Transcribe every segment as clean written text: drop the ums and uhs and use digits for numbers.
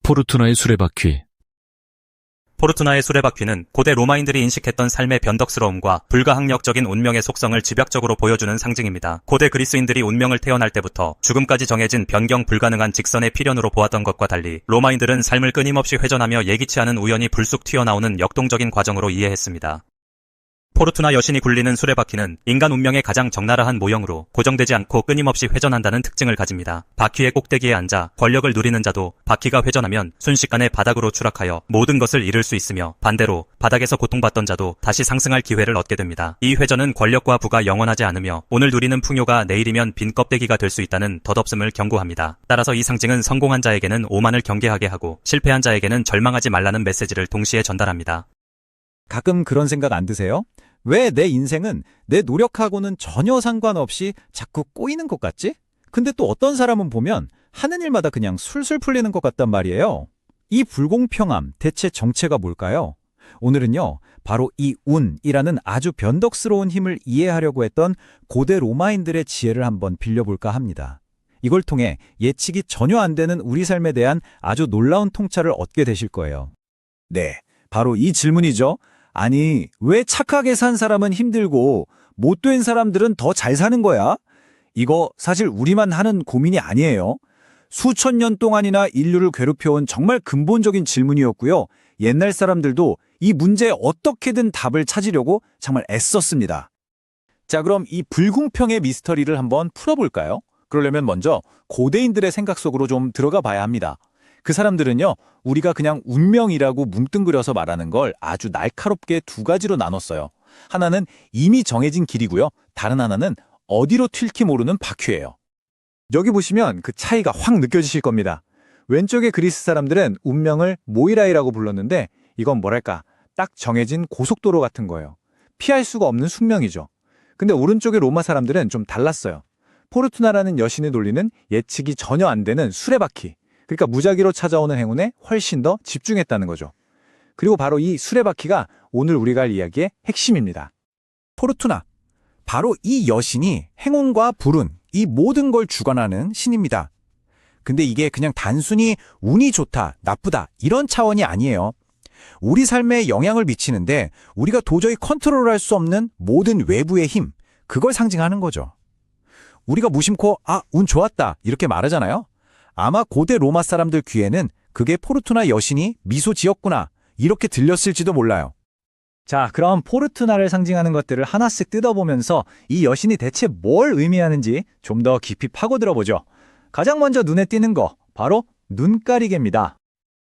포르투나의 수레바퀴. 포르투나의 수레바퀴는 고대 로마인들이 인식했던 삶의 변덕스러움과 불가항력적인 운명의 속성을 집약적으로 보여주는 상징입니다. 고대 그리스인들이 운명을 태어날 때부터 죽음까지 정해진 변경 불가능한 직선의 필연으로 보았던 것과 달리 로마인들은 삶을 끊임없이 회전하며 예기치 않은 우연이 불쑥 튀어나오는 역동적인 과정으로 이해했습니다. 포르투나 여신이 굴리는 수레바퀴는 인간 운명의 가장 적나라한 모형으로 고정되지 않고 끊임없이 회전한다는 특징을 가집니다. 바퀴의 꼭대기에 앉아 권력을 누리는 자도 바퀴가 회전하면 순식간에 바닥으로 추락하여 모든 것을 잃을 수 있으며, 반대로 바닥에서 고통받던 자도 다시 상승할 기회를 얻게 됩니다. 이 회전은 권력과 부가 영원하지 않으며 오늘 누리는 풍요가 내일이면 빈 껍데기가 될 수 있다는 덧없음을 경고합니다. 따라서 이 상징은 성공한 자에게는 오만을 경계하게 하고 실패한 자에게는 절망하지 말라는 메시지를 동시에 전달합니다. 가끔 그런 생각 안 드세요? 왜 내 인생은 내 노력하고는 전혀 상관없이 자꾸 꼬이는 것 같지? 근데 또 어떤 사람은 보면 하는 일마다 그냥 술술 풀리는 것 같단 말이에요. 이 불공평함, 대체 정체가 뭘까요? 오늘은요, 바로 이 운이라는 아주 변덕스러운 힘을 이해하려고 했던 고대 로마인들의 지혜를 한번 빌려볼까 합니다. 이걸 통해 예측이 전혀 안 되는 우리 삶에 대한 아주 놀라운 통찰을 얻게 되실 거예요. 네, 바로 이 질문이죠. 아니, 왜 착하게 산 사람은 힘들고 못된 사람들은 더 잘 사는 거야? 이거 사실 우리만 하는 고민이 아니에요. 수천 년 동안이나 인류를 괴롭혀온 정말 근본적인 질문이었고요. 옛날 사람들도 이 문제에 어떻게든 답을 찾으려고 정말 애썼습니다. 자, 그럼 이 불공평의 미스터리를 한번 풀어볼까요? 그러려면 먼저 고대인들의 생각 속으로 좀 들어가 봐야 합니다. 그 사람들은요, 우리가 그냥 운명이라고 뭉뚱그려서 말하는 걸 아주 날카롭게 두 가지로 나눴어요. 하나는 이미 정해진 길이고요. 다른 하나는 어디로 튈지 모르는 바퀴예요. 여기 보시면 그 차이가 확 느껴지실 겁니다. 왼쪽의 그리스 사람들은 운명을 모이라이라고 불렀는데 이건 뭐랄까, 딱 정해진 고속도로 같은 거예요. 피할 수가 없는 숙명이죠. 근데 오른쪽의 로마 사람들은 좀 달랐어요. 포르투나라는 여신이 돌리는 예측이 전혀 안 되는 수레바퀴. 그러니까 무작위로 찾아오는 행운에 훨씬 더 집중했다는 거죠. 그리고 바로 이 수레바퀴가 오늘 우리가 할 이야기의 핵심입니다. 포르투나, 바로 이 여신이 행운과 불운, 이 모든 걸 주관하는 신입니다. 근데 이게 그냥 단순히 운이 좋다, 나쁘다 이런 차원이 아니에요. 우리 삶에 영향을 미치는데 우리가 도저히 컨트롤할 수 없는 모든 외부의 힘, 그걸 상징하는 거죠. 우리가 무심코 운 좋았다 이렇게 말하잖아요. 아마 고대 로마 사람들 귀에는 그게 포르투나 여신이 미소 지었구나 이렇게 들렸을지도 몰라요. 자, 그럼 포르투나를 상징하는 것들을 하나씩 뜯어보면서 이 여신이 대체 뭘 의미하는지 좀 더 깊이 파고들어보죠. 가장 먼저 눈에 띄는 거, 바로 눈가리개입니다.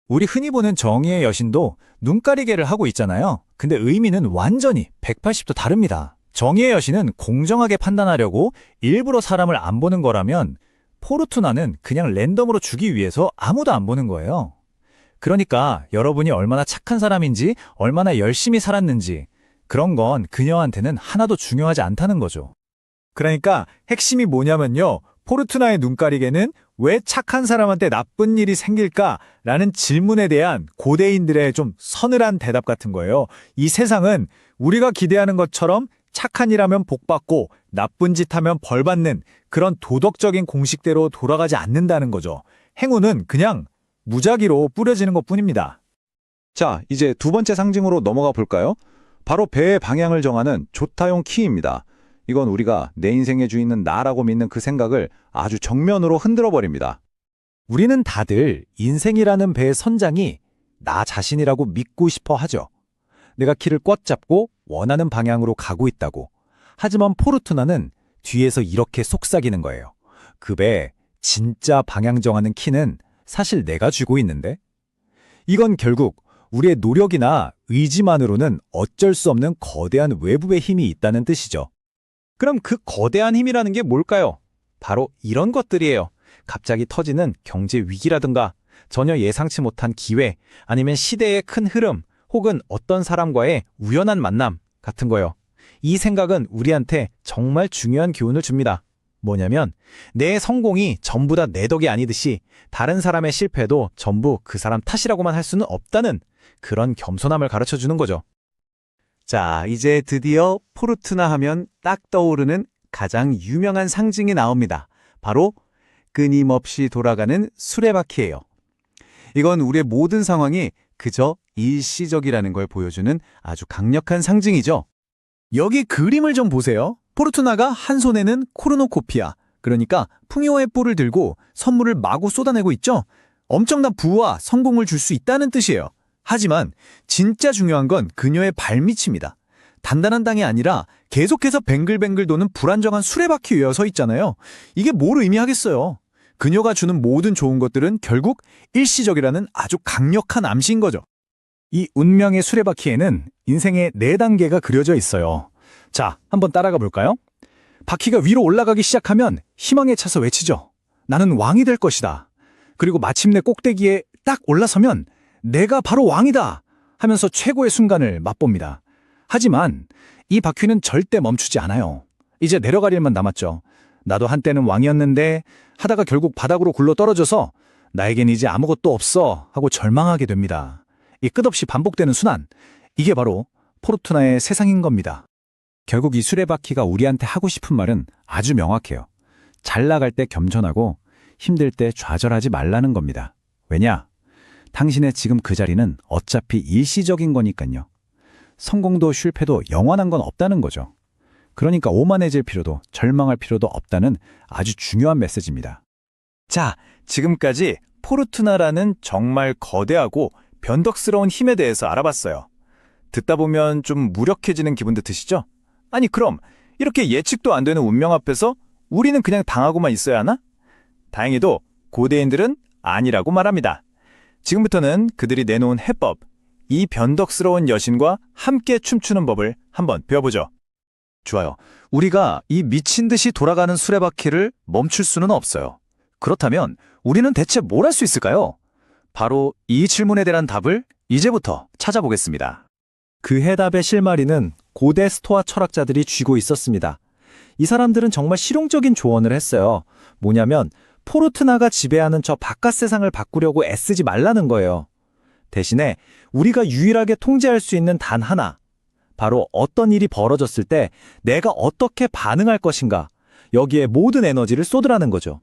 우리 흔히 보는 정의의 여신도 눈가리개를 하고 있잖아요. 근데 의미는 완전히 180도 다릅니다. 정의의 여신은 공정하게 판단하려고 일부러 사람을 안 보는 거라면 포르투나는 그냥 랜덤으로 주기 위해서 아무도 안 보는 거예요. 그러니까 여러분이 얼마나 착한 사람인지, 얼마나 열심히 살았는지 그런 건 그녀한테는 하나도 중요하지 않다는 거죠. 그러니까 핵심이 뭐냐면요. 포르투나의 눈가리개는 왜 착한 사람한테 나쁜 일이 생길까라는 질문에 대한 고대인들의 좀 서늘한 대답 같은 거예요. 이 세상은 우리가 기대하는 것처럼 착한 일 하면 복 받고 나쁜 짓 하면 벌 받는 그런 도덕적인 공식대로 돌아가지 않는다는 거죠. 행운은 그냥 무작위로 뿌려지는 것뿐입니다. 자, 이제 두 번째 상징으로 넘어가 볼까요? 바로 배의 방향을 정하는 조타용 키입니다. 이건 우리가 내 인생의 주인은 나라고 믿는 그 생각을 아주 정면으로 흔들어 버립니다. 우리는 다들 인생이라는 배의 선장이 나 자신이라고 믿고 싶어 하죠. 내가 키를 꽉 잡고 원하는 방향으로 가고 있다고. 하지만 포르투나는 뒤에서 이렇게 속삭이는 거예요. 그 배 진짜 방향 정하는 키는 사실 내가 쥐고 있는데? 이건 결국 우리의 노력이나 의지만으로는 어쩔 수 없는 거대한 외부의 힘이 있다는 뜻이죠. 그럼 그 거대한 힘이라는 게 뭘까요? 바로 이런 것들이에요. 갑자기 터지는 경제 위기라든가 전혀 예상치 못한 기회, 아니면 시대의 큰 흐름, 혹은 어떤 사람과의 우연한 만남 같은 거요. 이 생각은 우리한테 정말 중요한 교훈을 줍니다. 뭐냐면 내 성공이 전부 다 내 덕이 아니듯이 다른 사람의 실패도 전부 그 사람 탓이라고만 할 수는 없다는 그런 겸손함을 가르쳐주는 거죠. 자, 이제 드디어 포르투나 하면 딱 떠오르는 가장 유명한 상징이 나옵니다. 바로 끊임없이 돌아가는 수레바퀴예요. 이건 우리의 모든 상황이 그저 일시적이라는 걸 보여주는 아주 강력한 상징이죠. 여기 그림을 좀 보세요. 포르투나가 한 손에는 코르노코피아, 그러니까 풍요의 뿔을 들고 선물을 마구 쏟아내고 있죠. 엄청난 부와 성공을 줄 수 있다는 뜻이에요. 하지만 진짜 중요한 건 그녀의 발밑입니다. 단단한 땅이 아니라 계속해서 뱅글뱅글 도는 불안정한 수레바퀴 위에 서 있잖아요. 이게 뭘 의미하겠어요? 그녀가 주는 모든 좋은 것들은 결국 일시적이라는 아주 강력한 암시인 거죠. 이 운명의 수레바퀴에는 인생의 4단계가 그려져 있어요. 자, 한번 따라가 볼까요? 바퀴가 위로 올라가기 시작하면 희망에 차서 외치죠. 나는 왕이 될 것이다. 그리고 마침내 꼭대기에 딱 올라서면 내가 바로 왕이다 하면서 최고의 순간을 맛봅니다. 하지만 이 바퀴는 절대 멈추지 않아요. 이제 내려갈 일만 남았죠. 나도 한때는 왕이었는데 하다가 결국 바닥으로 굴러 떨어져서 나에겐 이제 아무것도 없어 하고 절망하게 됩니다. 이 끝없이 반복되는 순환, 이게 바로 포르투나의 세상인 겁니다. 결국 이 수레바퀴가 우리한테 하고 싶은 말은 아주 명확해요. 잘 나갈 때 겸손하고 힘들 때 좌절하지 말라는 겁니다. 왜냐? 당신의 지금 그 자리는 어차피 일시적인 거니까요. 성공도 실패도 영원한 건 없다는 거죠. 그러니까 오만해질 필요도 절망할 필요도 없다는 아주 중요한 메시지입니다. 자, 지금까지 포르투나라는 정말 거대하고 변덕스러운 힘에 대해서 알아봤어요. 듣다 보면 좀 무력해지는 기분도 드시죠? 아니 그럼 이렇게 예측도 안 되는 운명 앞에서 우리는 그냥 당하고만 있어야 하나? 다행히도 고대인들은 아니라고 말합니다. 지금부터는 그들이 내놓은 해법, 이 변덕스러운 여신과 함께 춤추는 법을 한번 배워보죠. 좋아요. 우리가 이 미친 듯이 돌아가는 수레바퀴를 멈출 수는 없어요. 그렇다면 우리는 대체 뭘 할 수 있을까요? 바로 이 질문에 대한 답을 이제부터 찾아보겠습니다. 그 해답의 실마리는 고대 스토아 철학자들이 쥐고 있었습니다. 이 사람들은 정말 실용적인 조언을 했어요. 뭐냐면 포르투나가 지배하는 저 바깥 세상을 바꾸려고 애쓰지 말라는 거예요. 대신에 우리가 유일하게 통제할 수 있는 단 하나, 바로 어떤 일이 벌어졌을 때 내가 어떻게 반응할 것인가, 여기에 모든 에너지를 쏟으라는 거죠.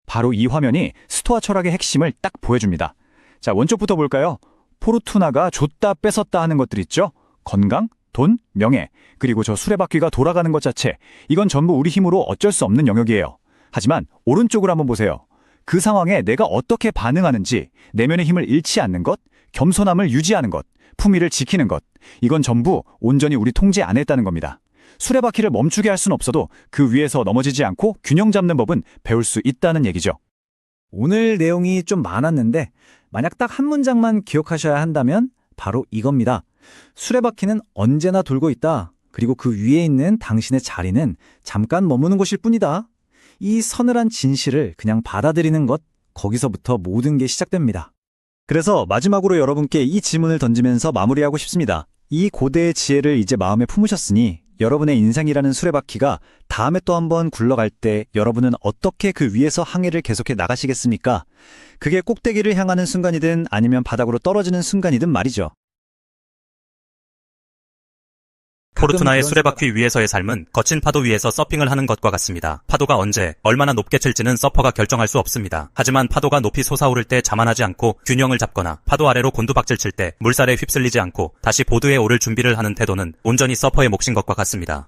바로 이 화면이 스토아 철학의 핵심을 딱 보여줍니다. 자, 원쪽부터 볼까요? 포르투나가 줬다 뺏었다 하는 것들 있죠? 건강, 돈, 명예, 그리고 저 수레바퀴가 돌아가는 것 자체, 이건 전부 우리 힘으로 어쩔 수 없는 영역이에요. 하지만 오른쪽으로 한번 보세요. 그 상황에 내가 어떻게 반응하는지, 내면의 힘을 잃지 않는 것, 겸손함을 유지하는 것, 품위를 지키는 것, 이건 전부 온전히 우리 통제 안에 있다는 겁니다. 수레바퀴를 멈추게 할 수는 없어도 그 위에서 넘어지지 않고 균형 잡는 법은 배울 수 있다는 얘기죠. 오늘 내용이 좀 많았는데 만약 딱 한 문장만 기억하셔야 한다면 바로 이겁니다. 수레바퀴는 언제나 돌고 있다. 그리고 그 위에 있는 당신의 자리는 잠깐 머무는 곳일 뿐이다. 이 서늘한 진실을 그냥 받아들이는 것, 거기서부터 모든 게 시작됩니다. 그래서 마지막으로 여러분께 이 질문을 던지면서 마무리하고 싶습니다. 이 고대의 지혜를 이제 마음에 품으셨으니 여러분의 인생이라는 수레바퀴가 다음에 또 한번 굴러갈 때 여러분은 어떻게 그 위에서 항해를 계속해 나가시겠습니까? 그게 꼭대기를 향하는 순간이든 아니면 바닥으로 떨어지는 순간이든 말이죠. 포르투나의 수레바퀴 위에서의 삶은 거친 파도 위에서 서핑을 하는 것과 같습니다. 파도가 언제, 얼마나 높게 칠지는 서퍼가 결정할 수 없습니다. 하지만 파도가 높이 솟아오를 때 자만하지 않고 균형을 잡거나 파도 아래로 곤두박질 칠 때 물살에 휩쓸리지 않고 다시 보드에 오를 준비를 하는 태도는 온전히 서퍼의 몫인 것과 같습니다.